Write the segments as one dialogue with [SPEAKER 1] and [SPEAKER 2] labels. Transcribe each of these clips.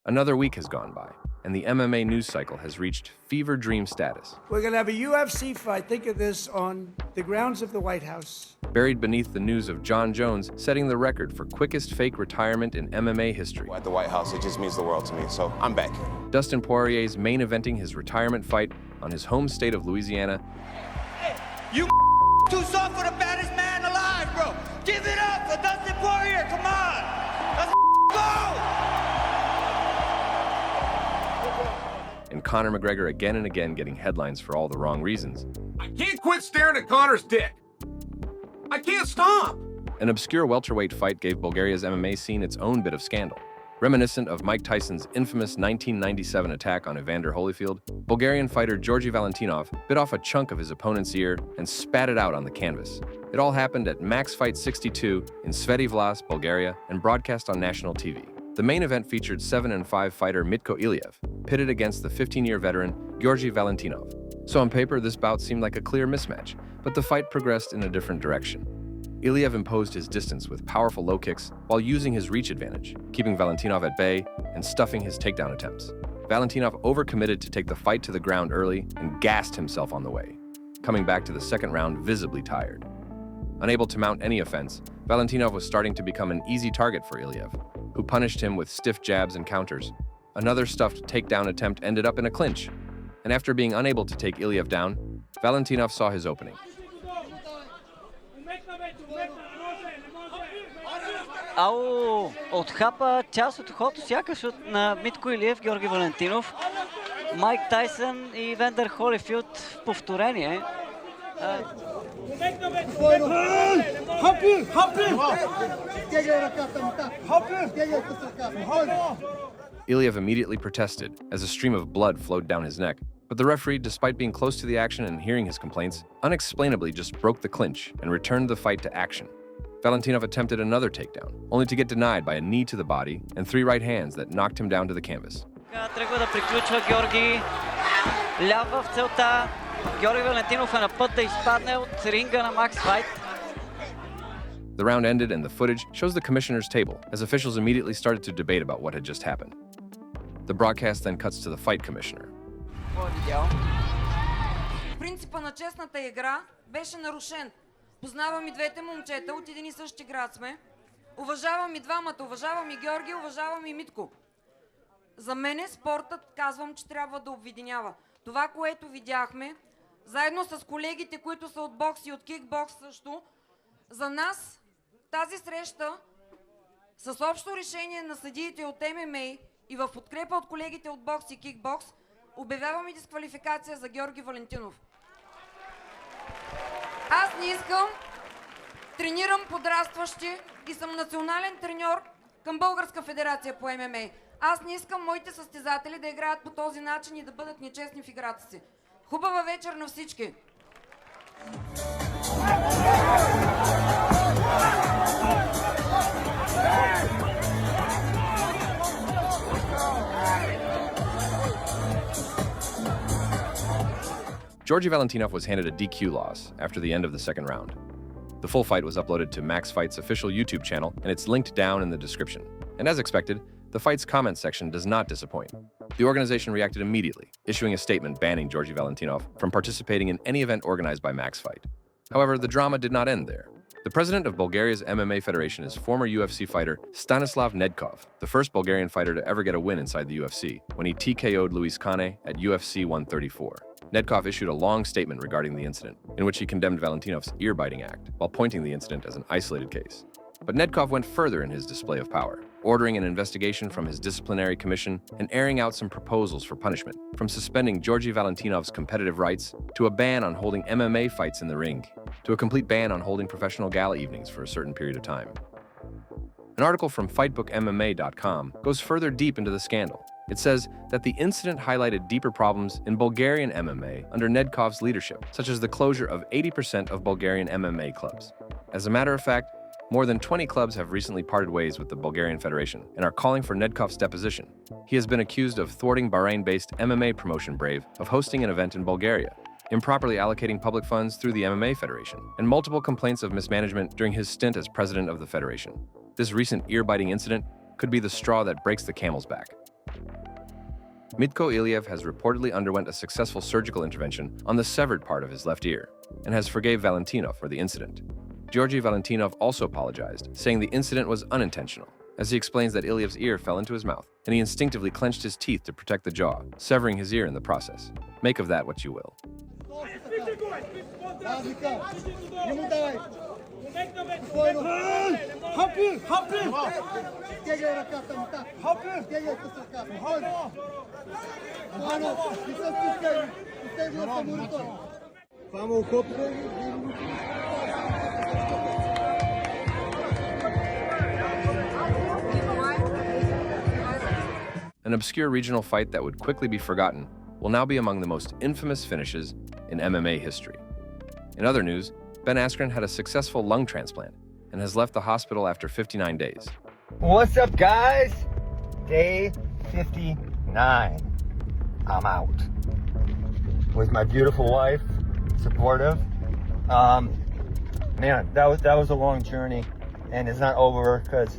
[SPEAKER 1] Another week has gone by, and the MMA news cycle has reached fever dream status.
[SPEAKER 2] We're going to have a UFC fight, think of this, on the grounds of the White House.
[SPEAKER 1] Buried beneath the news of Jon Jones setting the record for quickest fake retirement in MMA history.
[SPEAKER 3] At the White House, it just means the world to me, so I'm back.
[SPEAKER 1] Dustin Poirier's main eventing his retirement fight on his home state of Louisiana.
[SPEAKER 4] Hey, you too soft for the baddest man alive, bro. Give it up for Dustin Poirier, come on. Let's go!
[SPEAKER 1] And Conor McGregor again and again getting headlines for all the wrong reasons.
[SPEAKER 5] I can't quit staring at Conor's dick. I can't stop.
[SPEAKER 1] An obscure welterweight fight gave Bulgaria's MMA scene its own bit of scandal. Reminiscent of Mike Tyson's infamous 1997 attack on Evander Holyfield, Bulgarian fighter Georgi Valentinov bit off a chunk of his opponent's ear and spat it out on the canvas. It all happened at MaxFight 62 in Sveti Vlas, Bulgaria, and broadcast on national TV. The main event featured 7-5 fighter Mitko Iliev, pitted against the 15-year veteran Georgi Valentinov. So on paper, this bout seemed like a clear mismatch, but the fight progressed in a different direction. Iliev imposed his distance with powerful low kicks while using his reach advantage, keeping Valentinov at bay and stuffing his takedown attempts. Valentinov overcommitted to take the fight to the ground early and gassed himself on the way, coming back to the second round visibly tired. Unable to mount any offense, Valentinov was starting to become an easy target for Iliev, who punished him with stiff jabs and counters. Another stuffed takedown attempt ended up in a clinch, and after being unable to take Iliev down, Valentinov saw his opening.
[SPEAKER 6] Ау, отхапа част от ухото сякаш на Mitko Iliev, Georgi Valentinov, Майк Тайсън и Евандър Холифилд в повторение.
[SPEAKER 1] Iliev immediately protested as a stream of blood flowed down his neck, but the referee, despite being close to the action and hearing his complaints, unexplainably just broke the clinch and returned the fight to action. Valentinov attempted another takedown, only to get denied by a knee to the body and 3 right hands that knocked him down to the canvas.
[SPEAKER 6] Тръгва да приключва Георги. Лява в целта. Georgi Valentinov е на път да изпадне от ринга на MaxFight.
[SPEAKER 1] The round ended and the footage shows the commissioner's table as officials immediately started to debate about what had just happened. The broadcast then cuts to the fight commissioner.
[SPEAKER 7] Принципът на честната игра беше нарушен. Познавам и двете момчета, от един и същи град сме. Уважавам и двамата, уважавам и Георги, уважавам и Митко. За мене спортът, казвам, че трябва да обединява. Това, което видяхме, заедно с колегите, които са от бокс и от кикбокс също, за нас тази среща с общо решение на съдиите от ММА и в подкрепа от колегите от бокс и кикбокс, обявяваме дисквалификация за Георги Валентинов. Аз не искам, тренирам подрастващи и съм национален треньор към Българска федерация по ММА. Аз не искам моите състезатели да играят по този начин и да бъдат нечестни в играта си. Хубава вечер на всички!
[SPEAKER 1] Georgi Valentinov was handed a DQ loss after the end of the second round. The full fight was uploaded to MaxFight's official YouTube channel, and it's linked down in the description. And as expected, the fight's comment section does not disappoint. The organization reacted immediately, issuing a statement banning Georgi Valentinov from participating in any event organized by MaxFight. However, the drama did not end there. The president of Bulgaria's MMA Federation is former UFC fighter Stanislav Nedkov, the first Bulgarian fighter to ever get a win inside the UFC, when he TKO'd Luis Cane at UFC 134. Nedkov issued a long statement regarding the incident, in which he condemned Valentinov's ear-biting act, while pointing the incident as an isolated case. But Nedkov went further in his display of power, ordering an investigation from his disciplinary commission and airing out some proposals for punishment, from suspending Georgi Valentinov's competitive rights to a ban on holding MMA fights in the ring, to a complete ban on holding professional gala evenings for a certain period of time. An article from FightbookMMA.com goes further deep into the scandal. It says that the incident highlighted deeper problems in Bulgarian MMA under Nedkov's leadership, such as the closure of 80% of Bulgarian MMA clubs. As a matter of fact, more than 20 clubs have recently parted ways with the Bulgarian Federation and are calling for Nedkov's deposition. He has been accused of thwarting Bahrain-based MMA promotion Brave of hosting an event in Bulgaria, improperly allocating public funds through the MMA Federation, and multiple complaints of mismanagement during his stint as president of the Federation. This recent ear-biting incident could be the straw that breaks the camel's back. Mitko Iliev has reportedly underwent a successful surgical intervention on the severed part of his left ear and has forgave Valentinov for the incident. Georgi Valentinov also apologized, saying the incident was unintentional, as he explains that Iliev's ear fell into his mouth and he instinctively clenched his teeth to protect the jaw, severing his ear in the process. Make of that what you will. An obscure regional fight that would quickly be forgotten will now be among the most infamous finishes in MMA history. In other news, Ben Askren had a successful lung transplant and has left the hospital after 59 days.
[SPEAKER 8] What's up, guys? Day 59. I'm out. With my beautiful wife, supportive. Man, that was a long journey, and it's not over because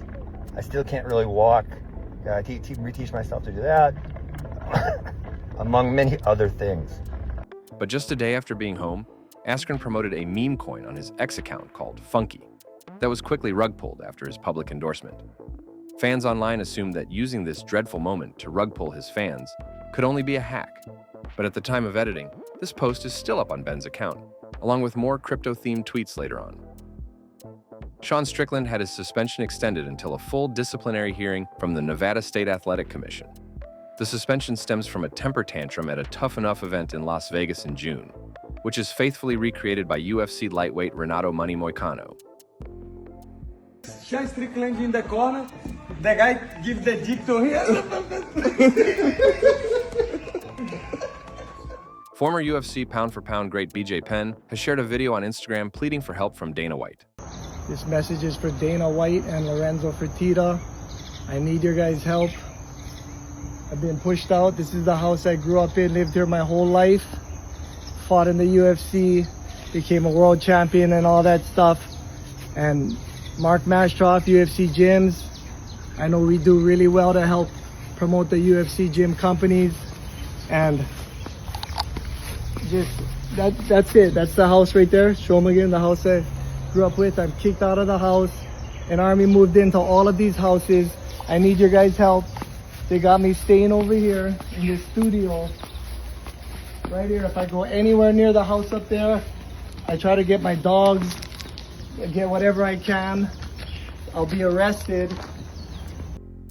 [SPEAKER 8] I still can't really walk. I reteach myself to do that, among many other things.
[SPEAKER 1] But just a day after being home, Askren promoted a meme coin on his X account called Funky that was quickly rug-pulled after his public endorsement. Fans online assumed that using this dreadful moment to rug-pull his fans could only be a hack. But at the time of editing, this post is still up on Ben's account, along with more crypto-themed tweets later on. Strickland had his suspension extended until a full disciplinary hearing from the Nevada State Athletic Commission. The suspension stems from a temper tantrum at a Tough Enough event in Las Vegas in June, which is faithfully recreated by UFC lightweight Renato Money Moicano.
[SPEAKER 9] Strickland in the corner, the guy gives the dick to him.
[SPEAKER 1] Former UFC pound-for-pound great BJ Penn has shared a video on Instagram pleading for help from Dana White.
[SPEAKER 10] This message is for Dana White and Lorenzo Fertitta. I need your guys' help. I've been pushed out. This is the house I grew up in, lived here my whole life. Fought in the UFC, became a world champion and all that stuff. And Mark Mashtroff, UFC gyms. I know we do really well to help promote the UFC gym companies. And just, that's it. That's the house right there. Show them again, the house I grew up with. I'm kicked out of the house. An army moved into all of these houses. I need your guys' help. They got me staying over here in this studio. Right here, if I go anywhere near the house up there, I try to get my dogs, get whatever I can. I'll be arrested.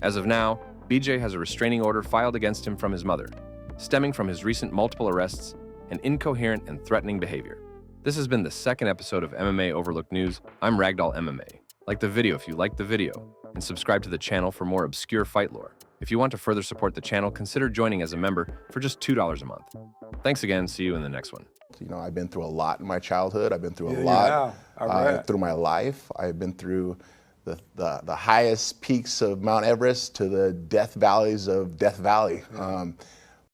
[SPEAKER 1] As of now, BJ has a restraining order filed against him from his mother, stemming from his recent multiple arrests and incoherent and threatening behavior. This has been the second episode of MMA Overlooked News. I'm Ragdoll MMA. Like the video if you liked the video, and subscribe to the channel for more obscure fight lore. If you want to further support the channel, consider joining as a member for just $2 a month. Thanks again. See you in the next one.
[SPEAKER 11] You know, I've been through a lot in my childhood. I've been through a lot through my life. I've been through the highest peaks of Mount Everest to the death valleys of Death Valley.